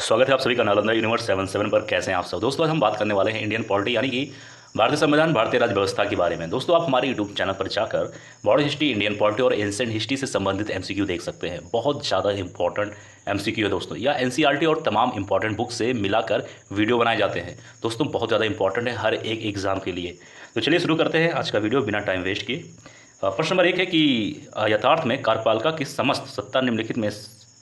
स्वागत है आप सभी का नालंदा यूनिवर्स 77 पर। कैसे हैं आप सब दोस्तों? आज हम बात करने वाले हैं इंडियन पॉलिटी यानी कि भारतीय संविधान, भारतीय राज्य व्यवस्था के बारे में। दोस्तों आप हमारे यूट्यूब चैनल पर जाकर बॉडी हिस्ट्री, इंडियन पॉलिटी और एंशिएंट हिस्ट्री से संबंधित एमसीक्यू देख सकते हैं। बहुत ज़्यादा इंपॉर्टेंट एमसीक्यू है दोस्तों, या एनसीईआरटी और तमाम इंपॉर्टेंट बुक से मिलाकर वीडियो बनाए जाते हैं। दोस्तों बहुत ज़्यादा इंपॉर्टेंट है हर एक एग्जाम के लिए। तो चलिए शुरू करते हैं आज का वीडियो बिना टाइम वेस्ट किए। प्रश्न नंबर 1 है कि यथार्थ में कार्यपालिका की समस्त सत्ता निम्नलिखित में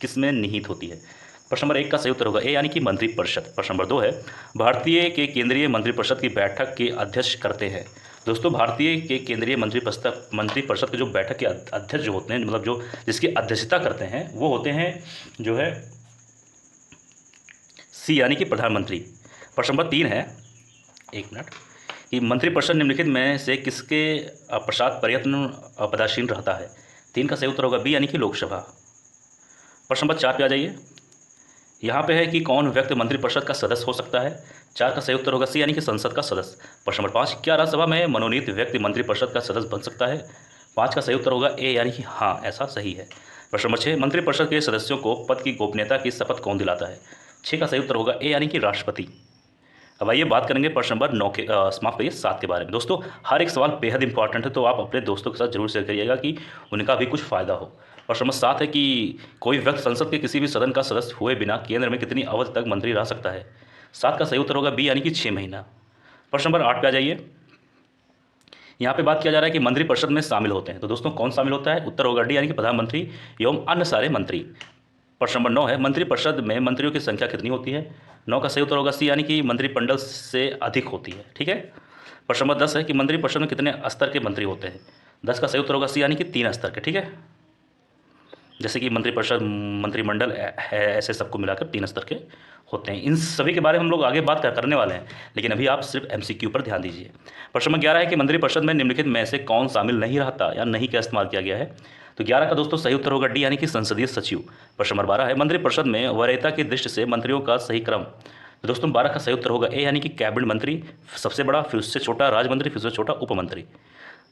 किसमें निहित होती है? प्रश्न नंबर 1 का सही उत्तर होगा ए यानी कि मंत्रिपरिषद। प्रश्न नंबर 2 है भारतीय के केंद्रीय मंत्रिपरिषद की बैठक के अध्यक्ष करते हैं। दोस्तों भारतीय के केंद्रीय मंत्रिपरिषद के जो बैठक के अध्यक्ष जो होते हैं, मतलब जो जिसकी अध्यक्षता करते हैं, वो होते हैं जो है सी यानी कि प्रधानमंत्री। प्रश्न नंबर 3 है, एक मिनट, कि मंत्रिपरिषद निम्नलिखित में से किसके पश्चात प्रयत्न पदासीन रहता है? 3 का सही उत्तर होगा बी यानी कि लोकसभा। प्रश्न नंबर 4 पे आ जाइए। यहाँ पे है कि कौन व्यक्ति मंत्रिपरिषद का सदस्य हो सकता है? 4 का सही उत्तर होगा सी यानी कि संसद का सदस्य। प्रश्न नंबर 5, क्या राज्यसभा में मनोनीत व्यक्ति मंत्रिपरिषद का सदस्य बन सकता है? 5 का सही उत्तर होगा ए यानी कि हाँ, ऐसा सही है। प्रश्न नंबर 6, मंत्रिपरिषद के सदस्यों को पद की गोपनीयता की शपथ कौन दिलाता है? 6 का सही उत्तर होगा ए यानी कि राष्ट्रपति। अब आइए बात करेंगे प्रश्न नंबर 9 के समाप्त करिए 7 के बारे में। दोस्तों हर एक सवाल बेहद इंपॉर्टेंट है, तो आप अपने दोस्तों के साथ जरूर शेयर करिएगा कि उनका भी कुछ फ़ायदा हो। प्रश्न नंबर 7 है कि कोई व्यक्ति संसद के किसी भी सदन का सदस्य हुए बिना केंद्र में कितनी अवधि तक मंत्री रह सकता है? 7 का सही उत्तर होगा बी यानी कि 6 महीना। प्रश्न नंबर 8 पे आ जाइए। यहाँ पे बात किया जा रहा है कि मंत्रिपरिषद में शामिल होते हैं, तो दोस्तों कौन शामिल होता है? उत्तर होगा डी यानी कि प्रधानमंत्री एवं अन्य सारे मंत्री। प्रश्न नंबर 9 है, मंत्रिपरिषद में मंत्रियों की संख्या कितनी होती है? 9 का सही उत्तर होगा सी यानी कि मंत्रिमंडल से अधिक होती है। ठीक है। प्रश्न नंबर 10 है कि मंत्रिपरिषद में कितने स्तर के मंत्री होते हैं? 10 का सही उत्तर होगा सी यानी कि 3 स्तर के। ठीक है, जैसे कि मंत्रिपरिषद, मंत्रिमंडल है, ऐसे सबको मिलाकर 3 स्तर के होते हैं। इन सभी के बारे में हम लोग आगे बात करने वाले हैं, लेकिन अभी आप सिर्फ एमसीक्यू पर ध्यान दीजिए। प्रश्न नंबर 11 है कि मंत्रिपरिषद में निम्नलिखित में से कौन शामिल नहीं रहता या नहीं का इस्तेमाल किया गया है? तो 11 का दोस्तों सही उत्तर होगा डी यानी कि संसदीय सचिव। प्रश्न नंबर 12 है, मंत्रिपरिषद में वरीयता की दृष्टि से मंत्रियों का सही क्रम? तो दोस्तों 12 का सही उत्तर होगा ए यानी कि कैबिनेट मंत्री सबसे बड़ा, फिर उससे छोटा राज्य मंत्री, फिर उससे छोटा उप मंत्री।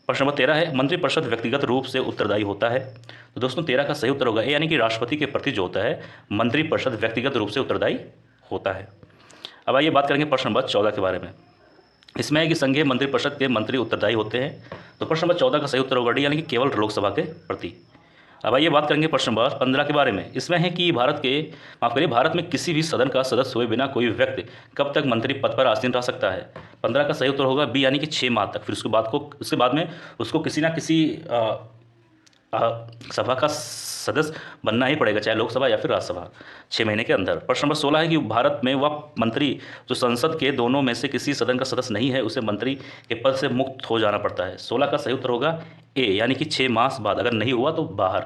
प्रश्न नंबर 13 है, मंत्रिपरिषद व्यक्तिगत रूप से उत्तरदायी होता है? तो दोस्तों 13 का सही उत्तर होगा ए यानी कि राष्ट्रपति के प्रति जो होता है मंत्रिपरिषद व्यक्तिगत रूप से उत्तरदायी होता है। अब आइए बात करेंगे प्रश्न नंबर 14 के बारे में। इसमें है कि संघीय मंत्रिपरिषद के मंत्री उत्तरदायी होते हैं। तो प्रश्न नंबर 14 का सही उत्तर होगा डी यानी कि केवल लोकसभा के प्रति। अब आइए बात करेंगे प्रश्न नंबर 15 के बारे में। इसमें है कि भारत में किसी भी सदन का सदस्य हुए बिना कोई व्यक्ति कब तक मंत्री पद पर आसीन रह सकता है? 15 का सही उत्तर होगा बी यानी कि 6 माह तक। फिर उसके बाद में उसको किसी ना किसी सभा का सदस्य बनना ही पड़ेगा, चाहे लोकसभा या फिर राज्यसभा, 6 महीने के अंदर। प्रश्न नंबर 16 है कि भारत में वह मंत्री जो संसद के दोनों में से किसी सदन का सदस्य नहीं है, उसे मंत्री के पद से मुक्त हो जाना पड़ता है। 16 का सही उत्तर होगा ए यानी कि 6 माह बाद, अगर नहीं हुआ तो बाहर,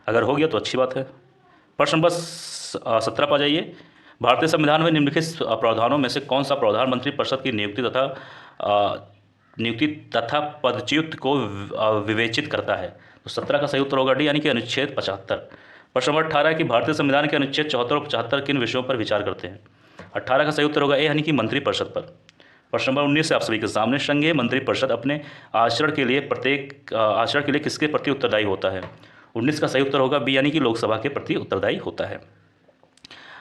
अगर हो गया तो अच्छी बात है। प्रश्न नंबर 17 पर आ जाइए। भारतीय संविधान में निम्नलिखित प्रावधानों में से कौन सा प्रावधान मंत्रिपरिषद की नियुक्ति तथा पदच्युत को विवेचित करता है? तो 17 का सही उत्तर होगा डी यानी कि अनुच्छेद 75। प्रश्न नंबर 18 है कि भारतीय संविधान के अनुच्छेद 74 और 75 किन विषयों पर विचार करते हैं? 18 का सही उत्तर होगा ए यानी कि मंत्रिपरिषद पर। प्रश्न नंबर 19 से आप सभी के सामने, संघीय मंत्रिपरिषद अपने आचरण के लिए किसके प्रति उत्तरदायी होता है? 19 का सही उत्तर होगा बी यानी कि लोकसभा के प्रति उत्तरदायी होता है।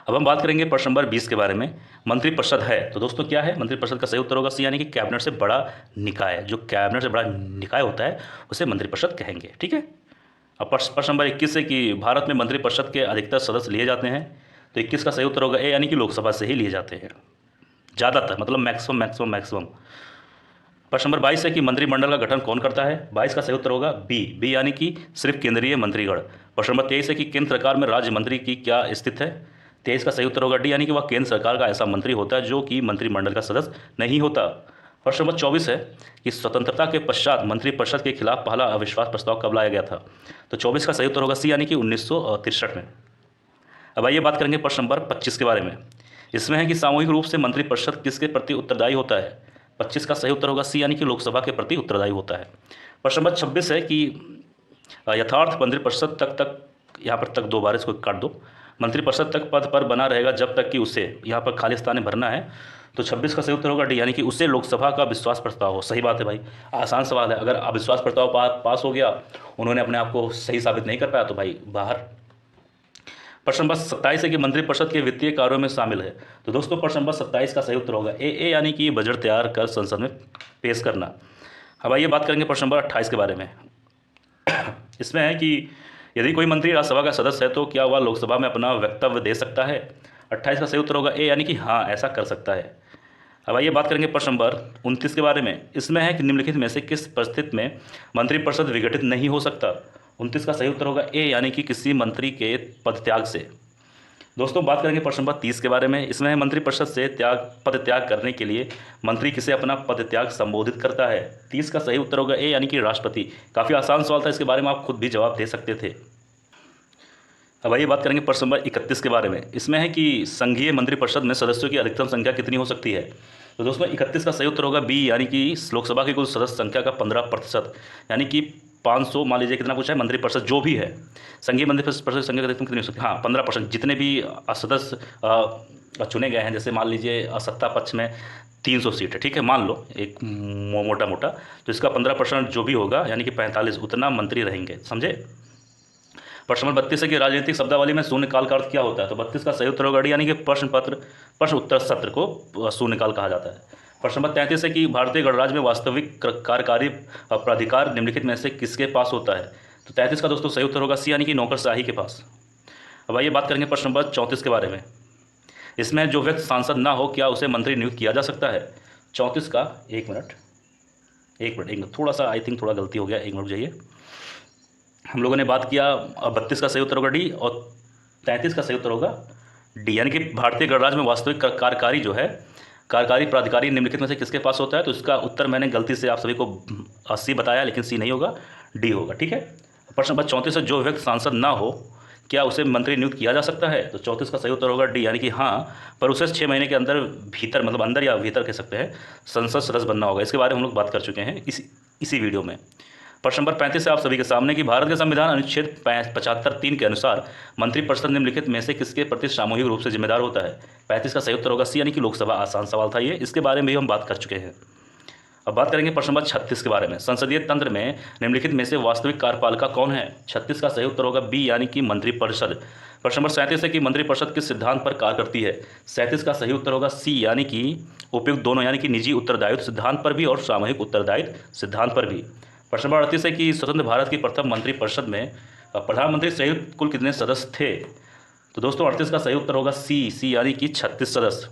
अब हम बात करेंगे प्रश्न नंबर 20 के बारे में। मंत्रिपरिषद है तो दोस्तों क्या है? मंत्रिपरिषद का सही उत्तर होगा सी यानी कि कैबिनेट से बड़ा निकाय। जो कैबिनेट से बड़ा निकाय होता है उसे मंत्रिपरिषद कहेंगे। ठीक है। अब प्रश्न नंबर 21 है कि भारत में मंत्रिपरिषद के अधिकतर सदस्य लिए जाते हैं। तो 21 का सही उत्तर होगा ए यानी कि लोकसभा से ही लिए जाते हैं, ज़्यादातर, मतलब मैक्सिमम। प्रश्न नंबर 22 है कि मंत्रिमंडल का गठन कौन करता है? 22 का सही उत्तर होगा बी यानी कि सिर्फ केंद्रीय मंत्रीगण। प्रश्न नंबर 23 है कि केंद्र सरकार में राज्य मंत्री की क्या स्थिति है? 23 का सही उत्तर होगा डी यानी कि वह केंद्र सरकार का ऐसा मंत्री होता है जो कि मंत्रिमंडल का सदस्य नहीं होता। प्रश्न नंबर 24 है कि स्वतंत्रता के पश्चात मंत्रिपरिषद के खिलाफ पहला अविश्वास प्रस्ताव कब लाया गया था? तो 24 का सही उत्तर होगा सी यानी कि 1963 में। अब आइए बात करेंगे प्रश्न नंबर 25 के बारे में। इसमें है कि सामूहिक रूप से मंत्रिपरिषद किसके प्रति उत्तरदायी होता है? 25 का सही उत्तर होगा सी यानी कि लोकसभा के प्रति उत्तरदायी होता है। प्रश्न नंबर 26 है कि यथार्थ मंत्रिपरिषद तक यहाँ पर तक 2 बार इसको काट दो। मंत्रिपरिषद तक पद पर बना रहेगा जब तक कि उसे यहाँ पर खाली स्थान भरना है। तो 26 का सही उत्तर होगा डी यानी कि उसे लोकसभा का विश्वास प्रस्ताव हो। सही बात है भाई, आसान सवाल है। अगर अविश्वास प्रस्ताव पास हो गया, उन्होंने अपने आप को सही साबित नहीं कर पाया, तो भाई बाहर। प्रश्न नंबर 27 है कि मंत्रिपरिषद के वित्तीय कार्यों में शामिल है। तो दोस्तों प्रश्न नंबर 27 का सही उत्तर होगा ए यानी कि बजट तैयार कर संसद में पेश करना। अब आइए बात करेंगे प्रश्न नंबर 28 के बारे में। इसमें है कि यदि कोई मंत्री राज्यसभा का सदस्य है तो क्या वह लोकसभा में अपना वक्तव्य दे सकता है। 28 का सही उत्तर होगा ए यानी कि हाँ, ऐसा कर सकता है। अब आइए बात करेंगे प्रश्न नंबर 29 के बारे में। इसमें है कि निम्नलिखित में से किस परिस्थिति में मंत्रिपरिषद विघटित नहीं हो सकता। 29 का सही उत्तर होगा ए यानी कि किसी मंत्री के पदत्याग से। दोस्तों बात करेंगे प्रश्न नंबर 30 के बारे में। इसमें है मंत्रिपरिषद से पद त्याग करने के लिए मंत्री किसे अपना पद त्याग संबोधित करता है। 30 का सही उत्तर होगा ए यानी कि राष्ट्रपति। काफ़ी आसान सवाल था, इसके बारे में आप खुद भी जवाब दे सकते थे। अब आइए बात करेंगे प्रश्न नंबर 31 के बारे में। इसमें है कि संघीय मंत्रिपरिषद में सदस्यों की अधिकतम संख्या कितनी हो सकती है। तो दोस्तों 31 का सही उत्तर होगा बी यानी कि लोकसभा की कुल सदस्य संख्या का 15%, यानी कि 500 मान लीजिए कितना पूछा है, मंत्रिपरिषद जो भी है संघीय मंत्रिपरिषद संख्या का अधिकतम कितनी हो सकती है। हाँ 15%, जितने भी सदस्य चुने गए हैं, जैसे मान लीजिए सत्ता पक्ष में 300 सीट है, ठीक है, मान लो एक मोटा मोटा, तो इसका 15% जो भी होगा यानी कि 45, उतना मंत्री रहेंगे, समझे। प्रश्न नंबर 32 है कि राजनीतिक शब्दावली में शून्यकाल का अर्थ क्या होता है। तो 32 का सही उत्तर होगा डी यानी कि प्रश्न उत्तर सत्र को शून्यकाल कहा जाता है। प्रश्न नंबर 33 है कि भारतीय गणराज्य में वास्तविक कार्यकारी प्राधिकार निम्नलिखित में से किसके पास होता है। तो 33 का दोस्तों सही उत्तर होगा सी यानी कि नौकरशाही के पास। अब आइए बात करेंगे प्रश्न नंबर 34 के बारे में। इसमें जो व्यक्ति सांसद ना हो क्या उसे मंत्री नियुक्त किया जा सकता है। 34 का एक मिनट थोड़ा सा आई थिंक थोड़ा गलती हो गया, एक मिनट जाइए। हम लोगों ने बात किया 32 का सही उत्तर होगा डी और 33 का सही उत्तर होगा डी, यानी कि भारतीय गणराज्य में वास्तविक कार्यकारी जो है कार्यकारी प्राधिकारी निम्नलिखित में से किसके पास होता है। तो इसका उत्तर मैंने गलती से आप सभी को सी बताया, लेकिन सी नहीं होगा, डी होगा, ठीक है। प्रश्न नंबर 34 है जो व्यक्ति सांसद ना हो क्या उसे मंत्री नियुक्त किया जा सकता है। तो 34 का सही उत्तर होगा डी यानी कि हाँ, पर उसे 6 महीने के अंदर भीतर, मतलब अंदर या भीतर कह सकते हैं, संसद सदस्य बनना होगा। इसके बारे में हम लोग बात कर चुके हैं इसी वीडियो में। प्रश्न नंबर 35 है आप सभी के सामने कि भारत के संविधान अनुच्छेद 75(3) के अनुसार मंत्रिपरिषद निम्नलिखित में से किसके प्रति सामूहिक रूप से जिम्मेदार होता है। 35 का सही उत्तर होगा सी यानी कि लोकसभा। आसान सवाल था ये, इसके बारे में भी हम बात कर चुके हैं। अब बात करेंगे प्रश्न नंबर 36 के बारे में। संसदीय तंत्र में निम्नलिखित में से वास्तविक कार्यपालिका कौन है। 36 का सही उत्तर होगा बी यानी कि मंत्रिपरिषद। प्रश्न नंबर 37 है कि मंत्रिपरिषद किस सिद्धांत पर कार्य करती है। 37 का सही उत्तर होगा सी यानी कि उपयुक्त दोनों, यानी कि निजी उत्तरदायित्व सिद्धांत पर भी और सामूहिक उत्तरदायित्व सिद्धांत पर भी। प्रश्न नंबर 38 है कि स्वतंत्र भारत की प्रथम मंत्रिपरिषद में प्रधानमंत्री सहित कुल कितने सदस्य थे। तो दोस्तों 38 का सही उत्तर होगा सी यानी कि 36 सदस्य।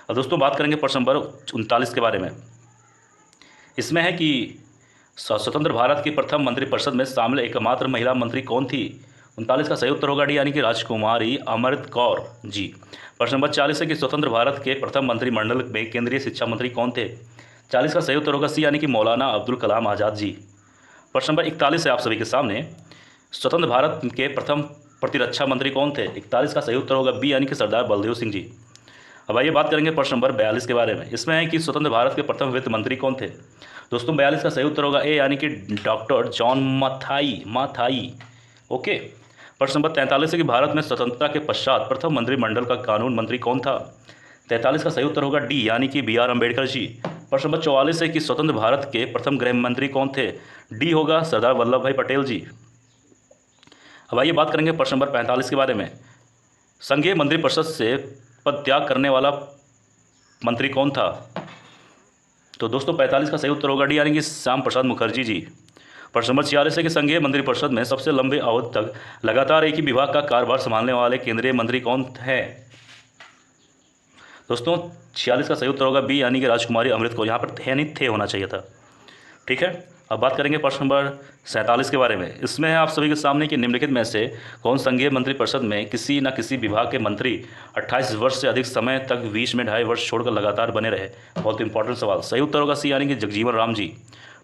और दोस्तों बात करेंगे प्रश्न नंबर 39 के बारे में। इसमें है कि स्वतंत्र भारत की प्रथम मंत्रिपरिषद में शामिल एकमात्र महिला मंत्री कौन थी। 39 का सही उत्तर होगा डी यानी कि राजकुमारी अमृत कौर जी। प्रश्न नंबर 40 है कि स्वतंत्र भारत के प्रथम मंत्रिमंडल में केंद्रीय शिक्षा मंत्री कौन थे। 40 का सही उत्तर होगा सी यानी कि मौलाना अब्दुल कलाम आज़ाद जी। प्रश्न नंबर 41 है आप सभी के सामने, स्वतंत्र भारत के प्रथम प्रतिरक्षा मंत्री कौन थे। 41 का सही उत्तर होगा बी यानी कि सरदार बलदेव सिंह जी। अब आइए बात करेंगे प्रश्न नंबर 42 के बारे में। इसमें है कि स्वतंत्र भारत के प्रथम वित्त मंत्री कौन थे। दोस्तों 42 का सही उत्तर होगा ए यानी कि डॉक्टर जॉन माथाई। ओके। प्रश्न नंबर 43 है कि भारत में स्वतंत्रता के पश्चात प्रथम मंत्रिमंडल का कानून मंत्री कौन था। 43 का सही उत्तर होगा डी यानी कि बी आर अम्बेडकर जी। प्रश्न नंबर 44 है कि स्वतंत्र भारत के प्रथम गृह मंत्री कौन थे। डी होगा सरदार वल्लभ भाई पटेल जी। अब आइए बात करेंगे प्रश्न नंबर 45 के बारे में। संघीय मंत्रिपरिषद से पद त्याग करने वाला मंत्री कौन था। तो दोस्तों 45 का सही उत्तर होगा डी यानी कि श्याम प्रसाद मुखर्जी जी। प्रश्न नंबर 46 है कि संघीय मंत्रिपरिषद में सबसे लंबे अवधि तक लगातार एक ही विभाग का कार्यभार संभालने वाले केंद्रीय मंत्री कौन है। दोस्तों 46 का सही उत्तर होगा बी यानी कि राजकुमारी अमृत कौर। यहाँ पर है नहीं, थे होना चाहिए था, ठीक है। अब बात करेंगे प्रश्न नंबर 47 के बारे में। इसमें है आप सभी के सामने कि निम्नलिखित में से कौन संघीय मंत्रिपरिषद में किसी न किसी विभाग के मंत्री 28 वर्ष से अधिक समय तक बीच में 2.5 वर्ष छोड़कर लगातार बने रहे। बहुत इंपॉर्टेंट सवाल। सही उत्तर होगा सी यानी कि जगजीवन राम जी।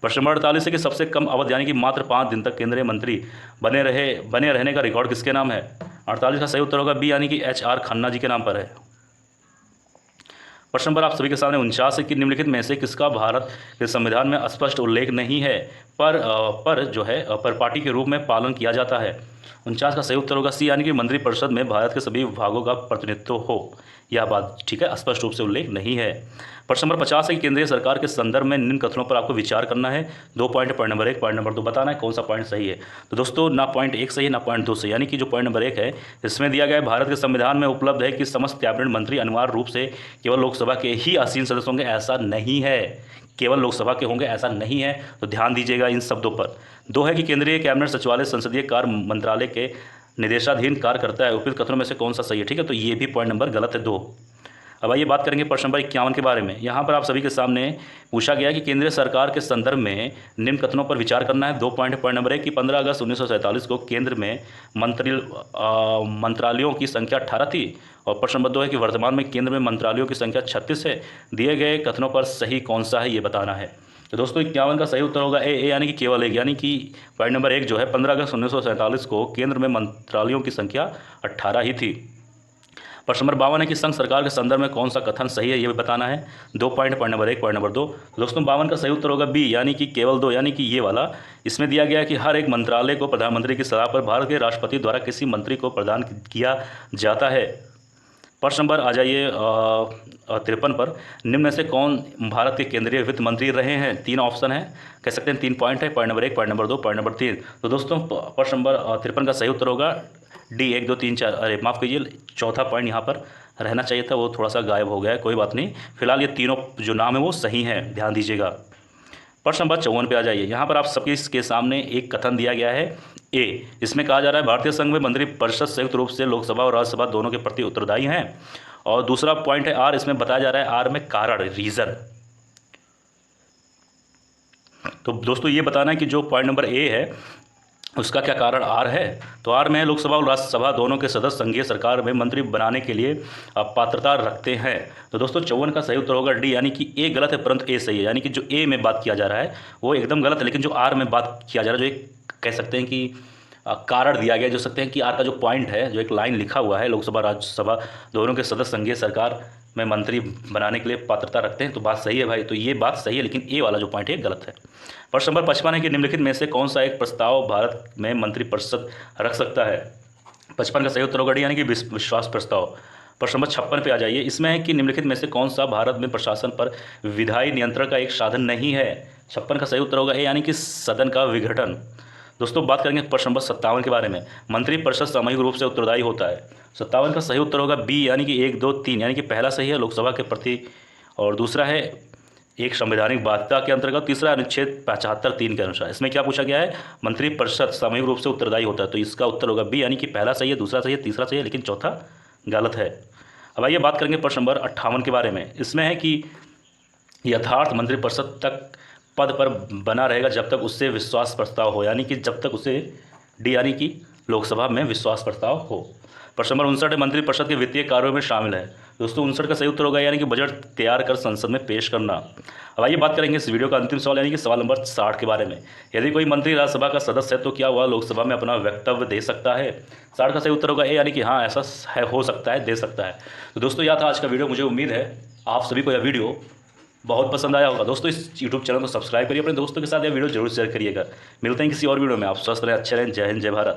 प्रश्न नंबर 48 है कि सबसे कम अवधि यानी कि मात्र 5 दिन तक केंद्रीय मंत्री बने रहने का रिकॉर्ड किसके नाम है। 48 का सही उत्तर होगा बी यानी कि HR खन्ना जी के नाम पर है। प्रश्न नंबर आप सभी के सामने 49 है कि निम्नलिखित में से किसका भारत के संविधान में स्पष्ट उल्लेख नहीं है। पर जो है पर पार्टी के रूप में पालन किया जाता है। 49 का सही उत्तर होगा सी, यानी कि मंत्रिपरिषद में भारत के सभी विभागों का प्रतिनिधित्व हो। यह बात ठीक है, स्पष्ट रूप से उल्लेख नहीं है। प्रश्न नंबर 50 है कि केंद्रीय सरकार के संदर्भ में निम्न कथनों पर आपको विचार करना है। 2 point, point number 1, point number 2 बताना है कौन सा पॉइंट सही है। तो दोस्तों ना पॉइंट 1 सही है ना पॉइंट 2 सही, यानी कि जो पॉइंट नंबर 1 है इसमें दिया गया है भारत के संविधान में उपलब्ध है कि समस्त कैबिनेट मंत्री अनिवार्य रूप से केवल लोकसभा के ही आसीन सदस्य होंगे। ऐसा नहीं है, केवल लोकसभा के होंगे ऐसा नहीं है, तो ध्यान दीजिएगा इन शब्दों पर। 2 है कि केंद्रीय कैबिनेट सचिवालय संसदीय कार्य मंत्रालय के निर्देशाधीन कार्य करता है। उपयुक्त कथनों में से कौन सा सही है, ठीक है, तो ये भी पॉइंट नंबर गलत है 2। अब आइए बात करेंगे प्रश्न नंबर 51 के बारे में। यहाँ पर आप सभी के सामने पूछा गया कि केंद्रीय सरकार के संदर्भ में निम्न कथनों पर विचार करना है। 2 पॉइंट, पॉइंट नंबर 1 कि 15 अगस्त 1947 को केंद्र में मंत्रालयों की संख्या 18 थी, और प्रश्न नंबर 2 है कि वर्तमान में केंद्र में मंत्रालयों की संख्या 36 है। दिए गए कथनों पर सही कौन सा है ये बताना है। तो दोस्तों 51 का सही उत्तर होगा ए, यानी कि केवल 1, यानी कि पॉइंट नंबर 1 जो है 15 अगस्त 1947 को केंद्र में मंत्रालयों की संख्या 18 ही थी। प्रश्न नंबर 52 है कि संघ सरकार के संदर्भ में कौन सा कथन सही है ये भी बताना है। 2 point, point number 1, point number 2। दोस्तों 52 का सही उत्तर होगा बी, यानी कि केवल 2, यानी कि ये वाला। इसमें दिया गया है कि हर एक मंत्रालय को प्रधानमंत्री की सलाह पर भारत के राष्ट्रपति द्वारा किसी मंत्री को प्रदान किया जाता है। प्रश्न नंबर आ जाइए 53 पर, निम्न में से कौन भारत के केंद्रीय वित्त मंत्री रहे हैं। 3 ऑप्शन है, कह सकते हैं 3 पॉइंट है, point number 1, point number 2, point number 3। तो दोस्तों प्रश्न नंबर 53 का सही उत्तर होगा डी, 1, 2, 3, 4, अरे माफ़ कीजिए, चौथा पॉइंट यहाँ पर रहना चाहिए था, वो थोड़ा सा गायब हो गया है, कोई बात नहीं। फिलहाल ये तीनों जो नाम है वो सही हैं, ध्यान दीजिएगा। प्रश्न नंबर 54 पे आ जाइए। यहाँ पर आप सबके के सामने एक कथन दिया गया है ए, इसमें कहा जा रहा है भारतीय संघ में मंत्रिपरिषद संयुक्त रूप से लोकसभा और राज्यसभा दोनों के प्रति उत्तरदायी हैं। और दूसरा पॉइंट है आर, इसमें बताया जा रहा है आर में कारण, रीजन। तो दोस्तों ये बताना है कि जो पॉइंट नंबर ए है उसका क्या कारण आर है। तो आर में लोकसभा और राज्यसभा दोनों के सदस्य संघीय सरकार में मंत्री बनाने के लिए पात्रता रखते हैं। तो दोस्तों 54 का सही उत्तर होगा डी, यानी कि ए गलत है परंतु ए सही है, यानी कि जो ए में बात किया जा रहा है वो एकदम गलत है, लेकिन जो आर में बात किया जा रहा है, जो एक कह सकते हैं कि कारण दिया गया, जो सकते हैं कि आर का जो पॉइंट है, जो एक लाइन लिखा हुआ है, लोकसभा राज्यसभा दोनों के सदस्य संघीय सरकार में मंत्री बनाने के लिए पात्रता रखते हैं, तो बात सही है भाई, तो ये बात सही है, लेकिन ए वाला जो पॉइंट है गलत है। प्रश्न नंबर 55 है कि निम्नलिखित में से कौन सा एक प्रस्ताव भारत में मंत्रिपरिषद रख सकता है। 55 का सही उत्तर होगा डी, यानी कि विश्वास प्रस्ताव। प्रश्न नंबर 56 पे आ जाइए। इसमें है कि निम्नलिखित में से कौन सा भारत में प्रशासन पर विधायी नियंत्रण का एक साधन नहीं है। 56 का सही उत्तर होगा ए, यानी कि सदन का विघटन। दोस्तों बात करेंगे प्रश्न नंबर 57 के बारे में। मंत्रिपरिषद सामूहिक रूप से उत्तरदायी होता है। 57 का सही उत्तर होगा बी, यानी कि 1, 2, 3, यानी कि पहला सही है लोकसभा के प्रति, और दूसरा है एक संवैधानिक बाध्यता के अंतर्गत, तीसरा अनुच्छेद 75(3) के अनुसार। इसमें क्या पूछा गया है, मंत्रिपरिषद सामूहिक रूप से उत्तरदायी होता है, तो इसका उत्तर होगा बी, यानी कि पहला सही है, दूसरा सही है, तीसरा सही है, लेकिन चौथा गलत है। अब आइए बात करेंगे प्रश्न नंबर 58 के बारे में। इसमें है कि यथार्थ मंत्रिपरिषद तक पद पर बना रहेगा जब तक उससे विश्वास प्रस्ताव हो, यानी कि जब तक उसे डी, यानी कि लोकसभा में विश्वास प्रस्ताव हो। प्रश्न नंबर 59 मंत्रिपरिषद के वित्तीय कार्यों में शामिल है। दोस्तों 59 का सही उत्तर होगा यानी कि बजट तैयार कर संसद में पेश करना। अब आइए बात करेंगे इस वीडियो का अंतिम सवाल, यानी कि सवाल नंबर 60 के बारे में। यदि कोई मंत्री राज्यसभा का सदस्य है तो क्या वह लोकसभा में अपना वक्तव्य दे सकता है। 60 का सही उत्तर होगा ए, यानी कि हाँ ऐसा है, हो सकता है, दे सकता है। तो दोस्तों यह था आज का वीडियो। मुझे उम्मीद है आप सभी को यह वीडियो बहुत पसंद आया होगा। दोस्तों इस यूट्यूब चैनल को सब्सक्राइब करिए, अपने दोस्तों के साथ यह वीडियो जरूर शेयर करिएगा। मिलते हैं किसी और वीडियो में। आप स्वस्थ रहें, अच्छे रहें। जय हिंद, जय भारत।